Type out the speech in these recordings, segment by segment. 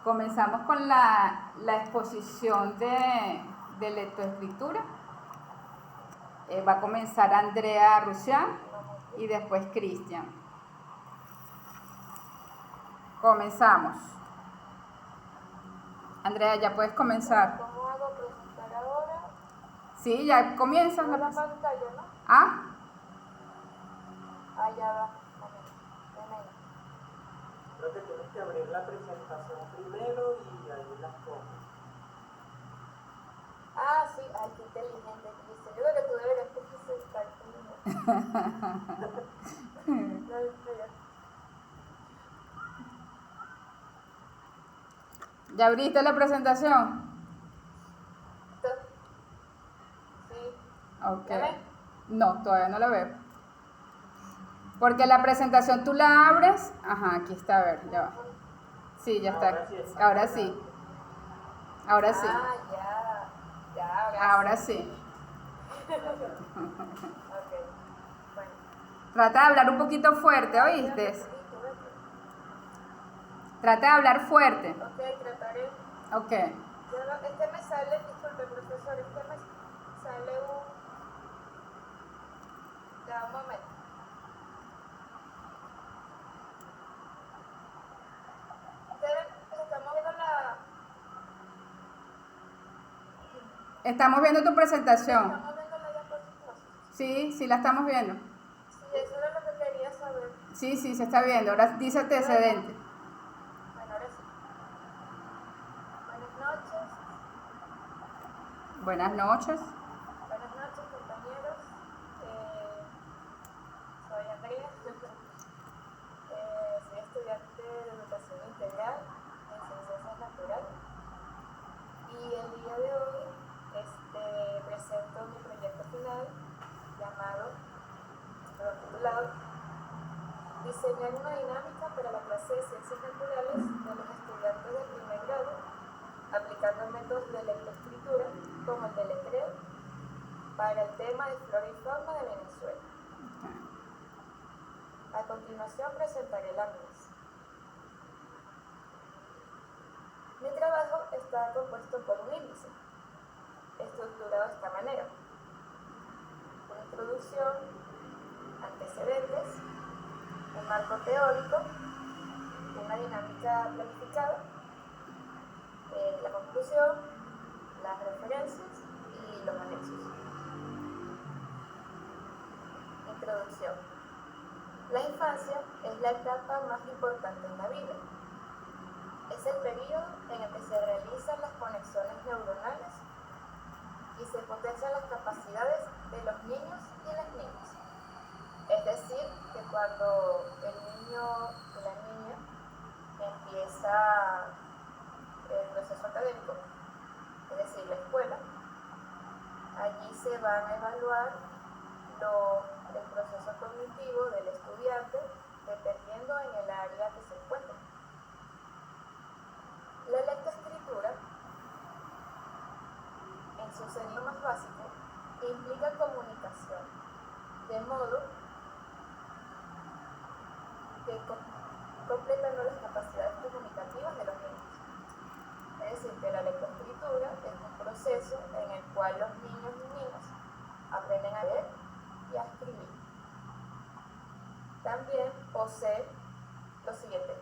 Comenzamos con la exposición de lectoescritura. Va a comenzar Andrea Rusián y después Cristian. Comenzamos. Andrea, ya puedes comenzar. ¿Cómo hago presentar ahora? Sí, ya comienzas la pantalla, ¿no? ¿Ah? Ya va. Creo que tienes que abrir la presentación primero y ahí las cosas. Ah, sí, ay, qué inteligente. Dice, yo creo que tú deberías presentar primero. ¿Ya abriste la presentación? Sí. Ok. ¿Ya ves? No, todavía no la veo. Porque la presentación tú la abres. Ajá, aquí está, a ver, ya va. Sí, ya está. Ahora sí. Ahora sí. Ah, ya. Ahora sí. Ok, bueno. Trata de hablar un poquito fuerte, ¿oíste? Trata de hablar fuerte. Ok, trataré. Ok. Este me sale, disculpe profesor, este me sale Ya, un momento. Estamos viendo Estamos viendo tu presentación. Estamos viendo la diapositiva. Sí, la estamos viendo. Sí, eso era lo que quería saber. Sí, se está viendo. Ahora dice antecedente. Bueno, ahora sí. Buenas noches. Buenas noches. Buenas noches, compañeros. Soy Andrea. Soy estudiante de educación integral en ciencias naturales. Y el día de hoy presento mi proyecto final titulado Diseñar una dinámica para la clase de ciencias naturales de los estudiantes de primer grado aplicando métodos de lectoescritura como el deletreo para el tema de flora y fauna de Venezuela. A continuación presentaré la misma. Mi trabajo está compuesto por un índice, estructurado de esta manera: una introducción, antecedentes, un marco teórico, una dinámica planificada, la conclusión, las referencias y los anexos. Introducción. La infancia es la etapa más importante en la vida. Es el periodo en el que se realizan las conexiones neuronales y se potencian las capacidades de los niños y las niñas. Es decir, que cuando el niño o la niña empieza el proceso académico, es decir, la escuela, allí se van a evaluar el proceso cognitivo del estudiante dependiendo en el área que se encuentre. La lectoescritura, en su sentido más básico, implica comunicación, de modo que completando las capacidades comunicativas de los niños. Es decir, que la lectoescritura es un proceso en el cual los niños y niñas aprenden a leer y a escribir. También posee los siguientes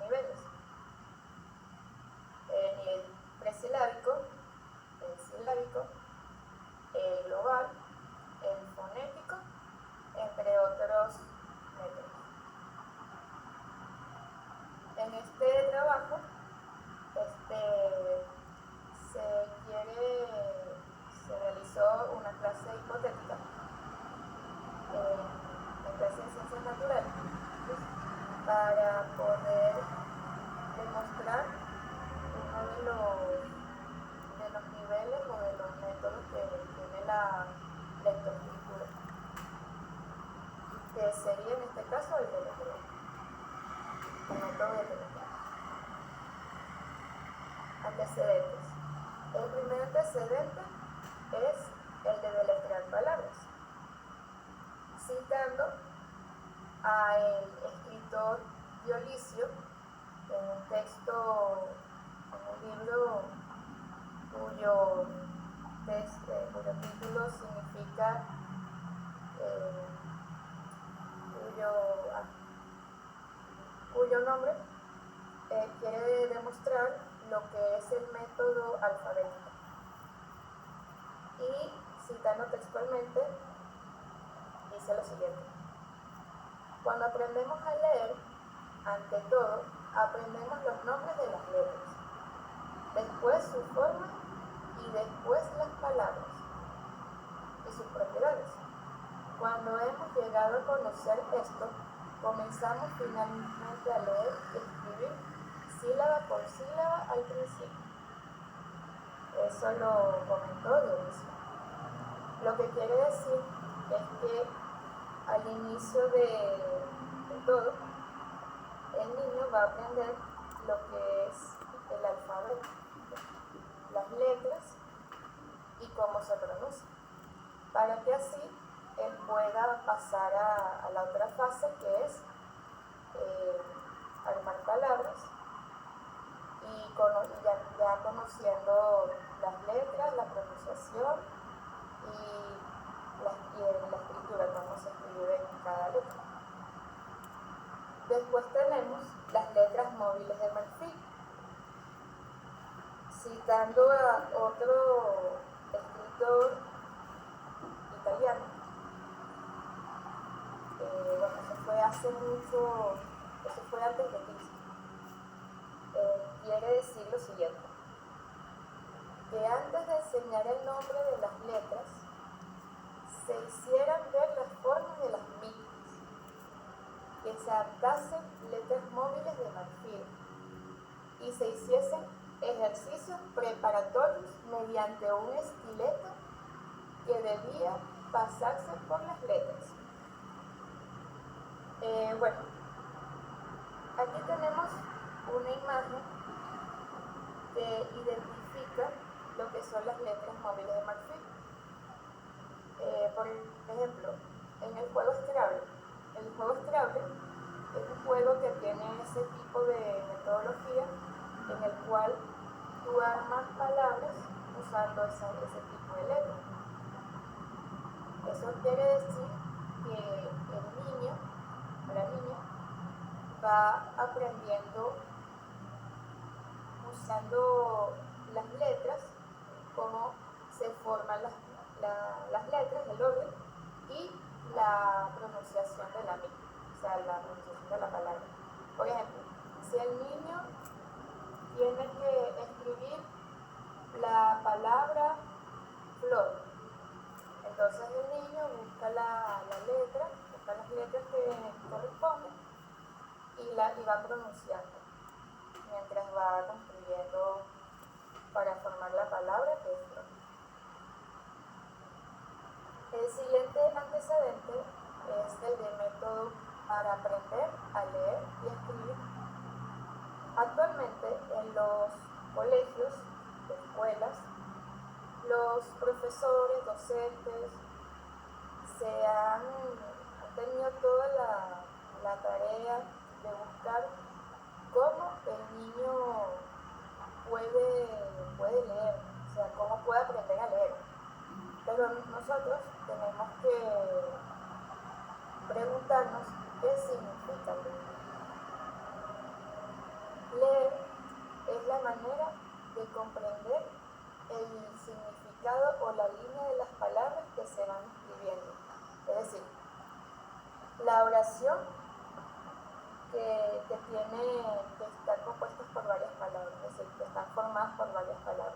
niveles: el nivel presilábico, el silábico, el global, el fonético, entre otros métodos. En este trabajo se realizó una clase hipotética en clase de ciencias naturales para poder demostrar uno de los niveles o de los métodos que tiene la lectoescritura, que sería en este caso el deletreo, el método de deletreo. Antecedentes. El primer antecedente es el de deletrear palabras, citando al escritor Diolicio en un texto, en un libro cuyo, cuyo título significa, eh, cuyo, ah, cuyo nombre quiere demostrar lo que es el método alfabético. Y citando textualmente, dice lo siguiente: cuando aprendemos a leer, ante todo, aprendemos los nombres de las letras, después su forma y después las palabras y sus propiedades. Cuando hemos llegado a conocer esto, comenzamos finalmente a leer y escribir sílaba por sílaba al principio. Eso lo comentó Dionisio. Lo que quiere decir es que al inicio de todo, el niño va a aprender lo que es el alfabeto, las letras y cómo se pronuncia, para que así él pueda pasar a la otra fase, que es armar palabras y ya conociendo las letras, la pronunciación y la escritura, cómo se escribe en cada letra. Después tenemos las letras móviles de marfil. Citando a otro escritor italiano, bueno, eso fue hace mucho, eso fue antes de Cristo, quiere decir lo siguiente: que antes de enseñar el nombre de las letras, se hicieran ver las formas de las mismas, que se adaptasen letras móviles de marfil y se hiciesen ejercicios preparatorios mediante un estilete que debía pasarse por las letras. Bueno, aquí tenemos una imagen que identifica lo que son las letras móviles de marfil. Por ejemplo, en el juego Scrabble. El juego Scrabble es un juego que tiene ese tipo de metodología en el cual tú armas palabras usando ese tipo de letras. Eso quiere decir que el niño o la niña va aprendiendo usando las letras, cómo se forman las letras, el orden y la pronunciación de la misma, o sea, la pronunciación de la palabra. Por ejemplo, si el niño tiene que escribir la palabra flor, entonces el niño busca la letra, busca las letras que corresponden y va pronunciando mientras va construyendo para formar la palabra que es flor. El siguiente antecedente es el de método para aprender a leer y escribir. Actualmente en los colegios, escuelas, los profesores, docentes, han tenido toda la tarea de buscar cómo el niño puede leer, o sea, cómo puede aprender a leer. Pero nosotros tenemos que preguntarnos qué significa leer. Leer es la manera de comprender el significado o la línea de las palabras que se van escribiendo. Es decir, la oración que están compuestas por varias palabras, es decir, que están formadas por varias palabras.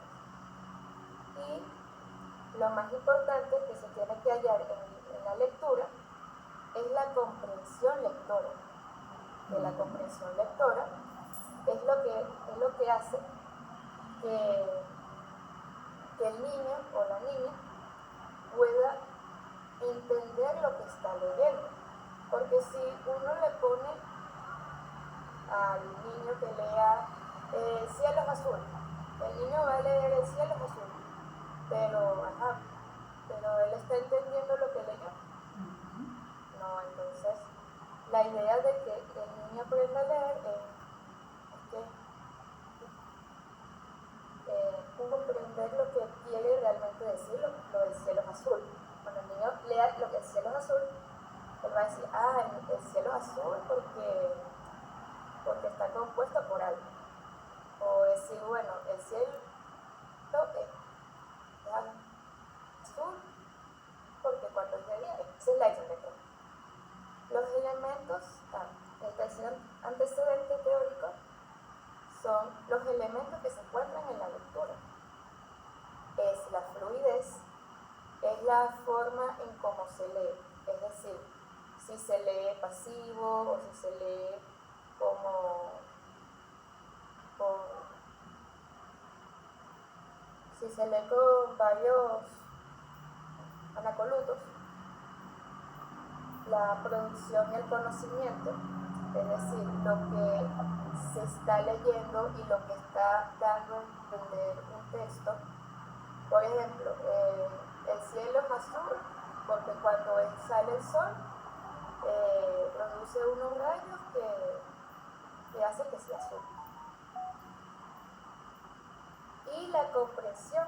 Y lo más importante que se tiene que hallar en la lectura es la comprensión lectora. Que la comprensión lectora es lo que hace que el niño o la niña pueda entender lo que está leyendo. Porque si uno le pone al niño que lea cielo es azul, el niño va a leer el cielo es azul, pero él está entendiendo lo que leyó. No, entonces la idea de que el niño aprenda a leer es entender lo que quiere realmente decir lo del cielo es azul. Cuando el niño lea lo que el cielo es azul, él va a decir, el cielo es azul porque está compuesto por algo. O decir, bueno, el cielo es azul porque cuando es de día, esa es la isometría. Los elementos, el tercer antecedente teórico, son los elementos que se encuentran en la lectura. Es la fluidez, es la forma en cómo se lee, es decir, si se lee pasivo o si se lee si se lee con varios anacolutos, la producción y el conocimiento, es decir, lo que se está leyendo y lo que está dando a entender un texto. Por ejemplo, el cielo es azul porque cuando sale el sol produce unos rayos que hace que sea azul. Y la comprensión,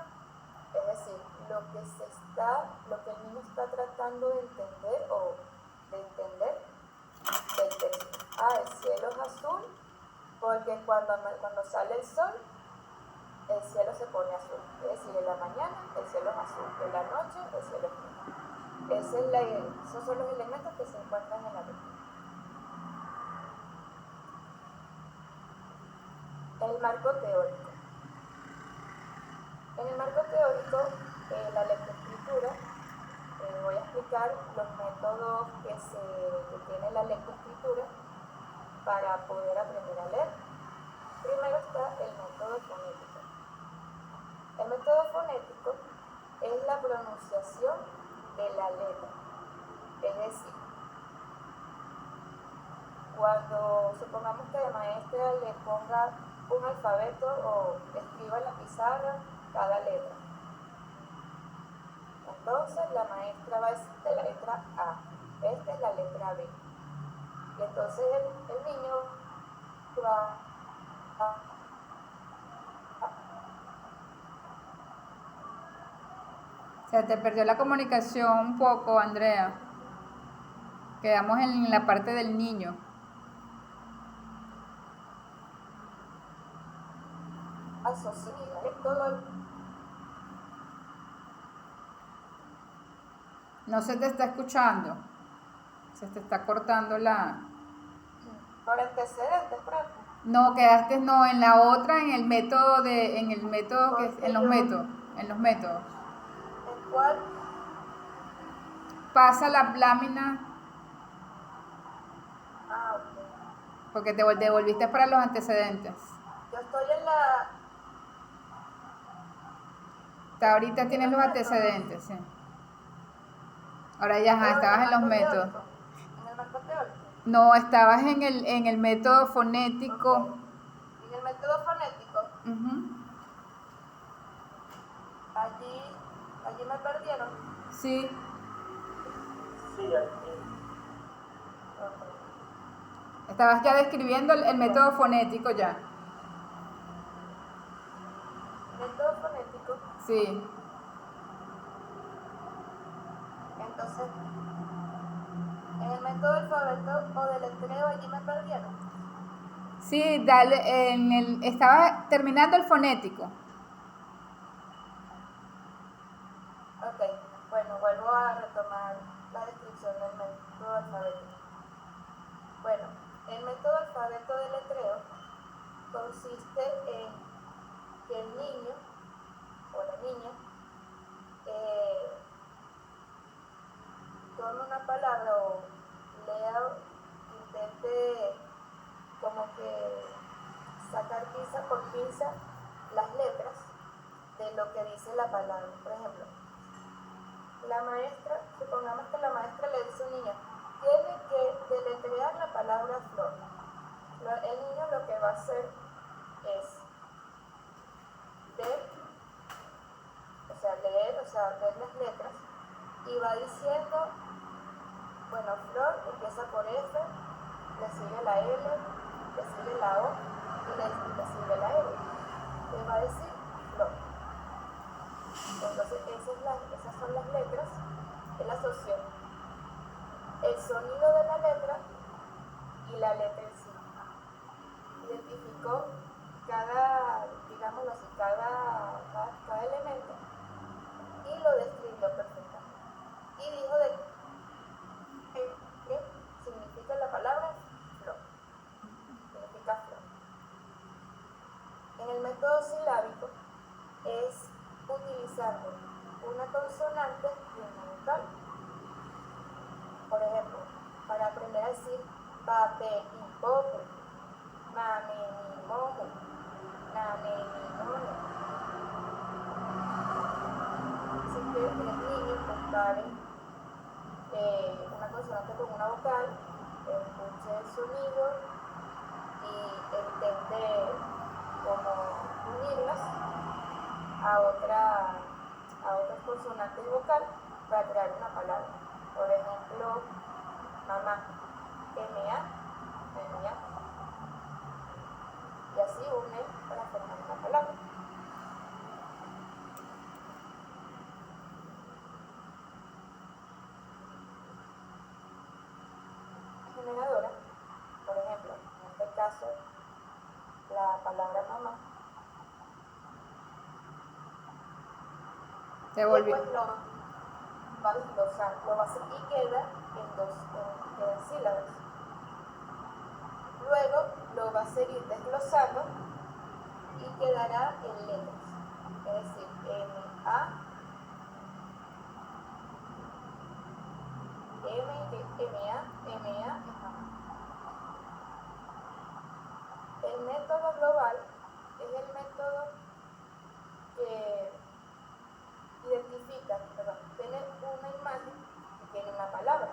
es decir, lo que el niño está tratando de entender o de entender del texto. El cielo es azul porque cuando sale el sol, el cielo se pone azul. Es decir, en la mañana el cielo es azul, en la noche el cielo es negro. Esos son los elementos que se encuentran en la lectura. El marco teórico. En el marco teórico, la lectoescritura, voy a explicar los métodos que tiene la lectoescritura para poder aprender a leer. Primero está el método fonético. El método fonético es la pronunciación de la letra. Es decir, cuando supongamos que la maestra le ponga un alfabeto o escriba en la pizarra cada letra. Entonces la maestra va a decir de la letra A, esta es la letra B. Y entonces el niño va Se te perdió la comunicación un poco, Andrea. Quedamos en la parte del niño. asociar todo el... No se te está escuchando. Se te está cortando la... Por antecedentes, profe. No, quedaste en la otra, en el método en los métodos. ¿En cuál? Pasa la lámina Ok. porque te devolviste para los antecedentes. Yo estoy en la... Ahorita tienes los antecedentes, sí. Ahora ya, estabas en los métodos. ¿En el marco teórico? No, estabas en el método fonético. Okay. En el método fonético, allí me perdieron. Sí. Sí, aquí. Okay. Estabas ya describiendo el método fonético ya. Método fonético, Sí. entonces, en el método alfabeto o deletreo, allí me perdieron. Sí, dale, estaba terminando el fonético. Ok, bueno, vuelvo a retomar la descripción del método alfabético. Bueno, el método alfabeto de letreo consiste en que el niño o la niña tome una palabra o lea, intente como que sacar pinza por pinza las letras de lo que dice la palabra. Por ejemplo, la maestra, supongamos que la maestra le dice a un niño, tiene que deletrear la palabra flor. El niño lo que va a hacer es ver las letras y va diciendo, bueno, flor empieza por F, le sigue la L, le sigue la O y le sigue la L. Le va a decir flor. digámoslo así, cada elemento y lo describió perfectamente. Y dijo de qué significa la palabra flor. Significa flor. En el método silábico es utilizando una consonante y una vocal. Por ejemplo, para aprender a decir pape y pope, mame ni mojo, name ni mono. Si ustedes tienen niños, comparen una consonante con una vocal, escuche el sonido y intente como unirlas a otras consonantes y vocal para crear una palabra. Por ejemplo, mamá, MA, MA. Y así une para formar una palabra. Generadora, por ejemplo, en este caso, la palabra mamá. Se volvió. Después lo va desglosando, lo va a hacer y queda en sílabas. Luego lo va a seguir desglosando y quedará en letras, es decir, M-A, M-A, M-A, El método global es el método que tiene una imagen y tiene una palabra.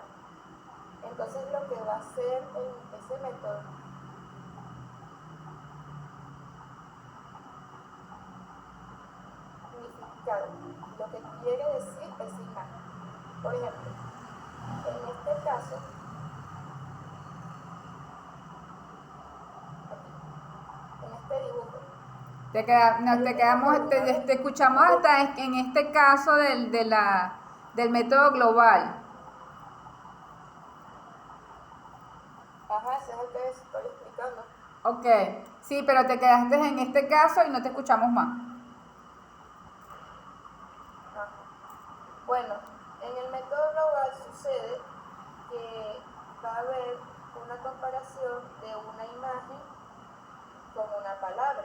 Entonces lo que va a hacer en ese método significado, lo que quiere decir es imagen. Por ejemplo, en este caso, aquí, en este dibujo, Te escuchamos hasta en este caso del método global. ajá, ese es el que estoy explicando. Ok, sí, pero te quedaste en este caso y no te escuchamos más. Ajá. Bueno, en el método global sucede que va a haber una comparación de una imagen con una palabra.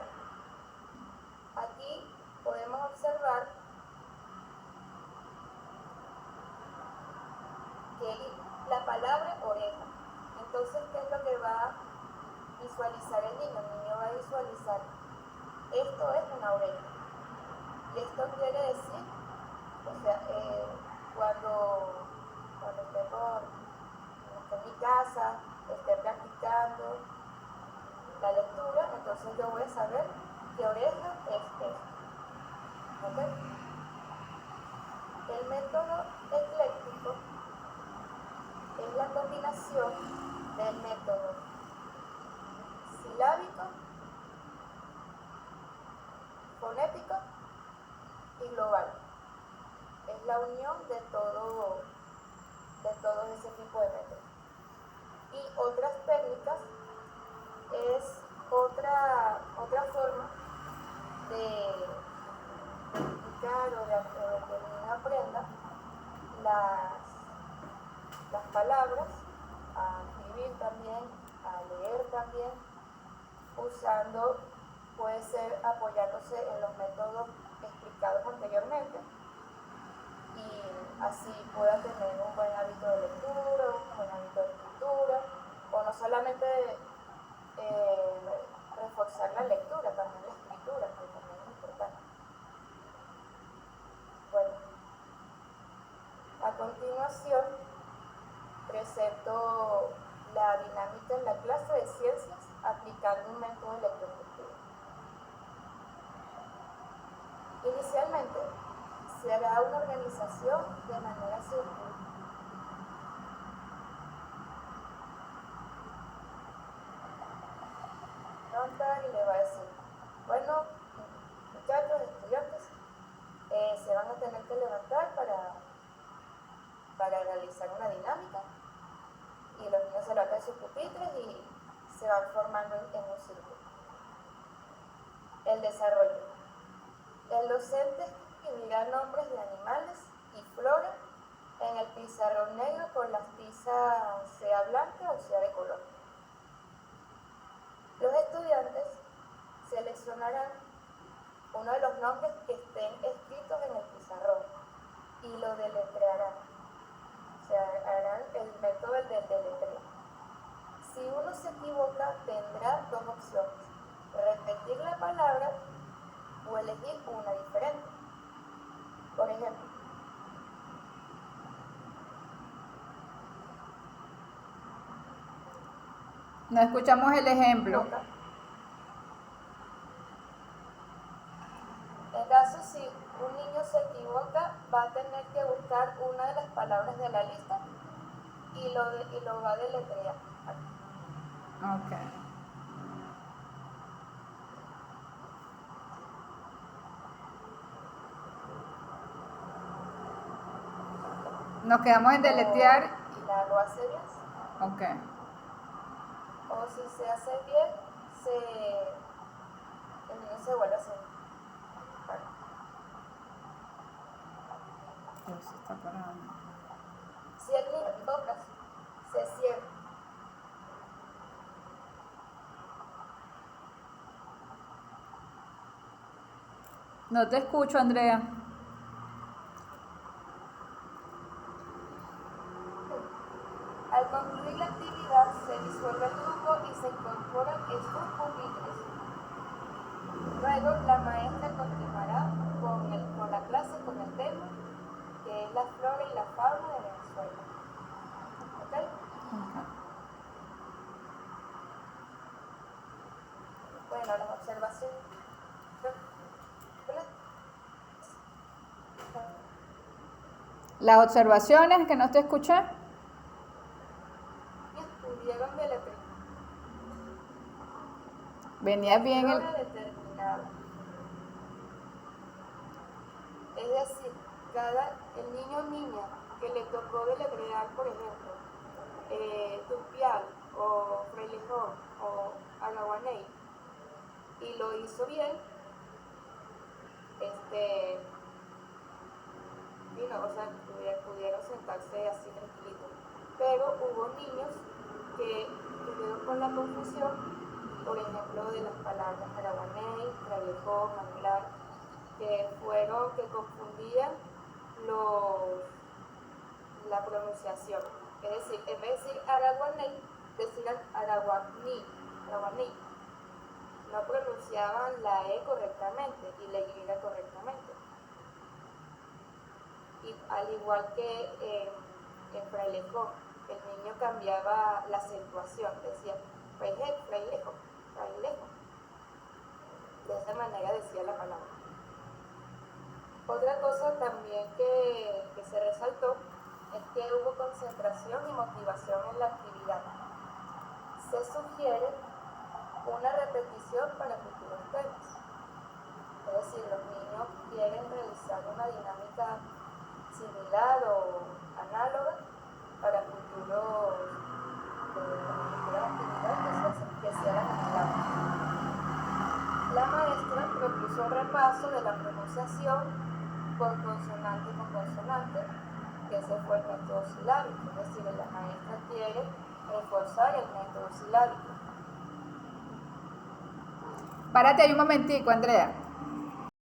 Aquí podemos observar que la palabra oreja. Entonces, ¿qué es lo que va a visualizar el niño? El niño va a visualizar, esto es una oreja. Y esto quiere decir, o sea, cuando esté en mi casa, esté practicando la lectura, entonces yo voy a saber qué oreja es esto. ¿Ok? El método ecléctico es la combinación del método silábico, fonético y global. Es la unión de todo ese tipo de métodos. Y otras técnicas es otra forma de explicar o de que el niño aprenda las palabras, a escribir también, a leer también, usando, puede ser apoyándose en los métodos explicados anteriormente y así pueda tener un buen hábito de lectura, un buen hábito de escritura, o no solamente reforzar la lectura, también la escritura, que también es importante. Bueno, a continuación presento la dinámica en la clase de ciencias aplicando un método de lectoescritura. Inicialmente se hará una organización de manera circular. Y le va a decir, bueno, muchachos, estudiantes, se van a tener que levantar para realizar una dinámica y los niños se levantan de sus pupitres y se van formando en un círculo. El desarrollo. El docente escribirá nombres de animales y flora en el pizarrón negro con las tizas sea blanca o sea de color. Los estudiantes seleccionarán uno de los nombres que estén escritos en el pizarrón y lo deletrearán. O sea, harán el método del deletreo. Si uno se equivoca, tendrá dos opciones: repetir la palabra o elegir una diferente. Por ejemplo, No escuchamos el ejemplo. boca. En caso si un niño se equivoca, va a tener que buscar una de las palabras de la lista y lo va a deletrear. Ok. Nos quedamos en deletrear. La lo hace bien. Ok. O si se hace bien, el niño se vuelve a hacer. Dios, se está parando. Si el niño toca, se cierra. No te escucho, Andrea. Al concluir la actividad, se disuelve el grupo y se incorporan estos pupitres. Luego, la maestra continuará con la clase con el tema, que es la flora y la fauna de Venezuela. ¿Ok? Bueno, las observaciones. Las observaciones que no te escuché. Pudieron deletrear. Venía bien el. Flora determinada. Es decir, el niño o niña que le tocó deletrear, por ejemplo, Tupial o Frailejón o Araguaney, y lo hizo bien, o sea, pudieron sentarse así tranquilitos. Pero hubo niños que tuvieron con la confusión, por ejemplo, de las palabras Araguaney, Frailejón, Manglar, que confundían la pronunciación. Es decir, en vez de decir Araguaney, decían Araguaní. No pronunciaban la E correctamente y la Y correctamente. Y al igual que en Frailejón, el niño cambiaba la acentuación, decía Frailejo. De esa manera decía la palabra. Otra cosa también que se resaltó es que hubo concentración y motivación en la actividad. Se sugiere una repetición para futuros temas. Es decir, los niños quieren realizar una dinámica similar o análoga para futuras actividades que se hagan en el aula. La maestra propuso un repaso de la pronunciación por consonante con consonante, que ese fue el método silábico. Es decir, la maestra quiere reforzar el método silábico. Párate ahí un momentico, Andrea.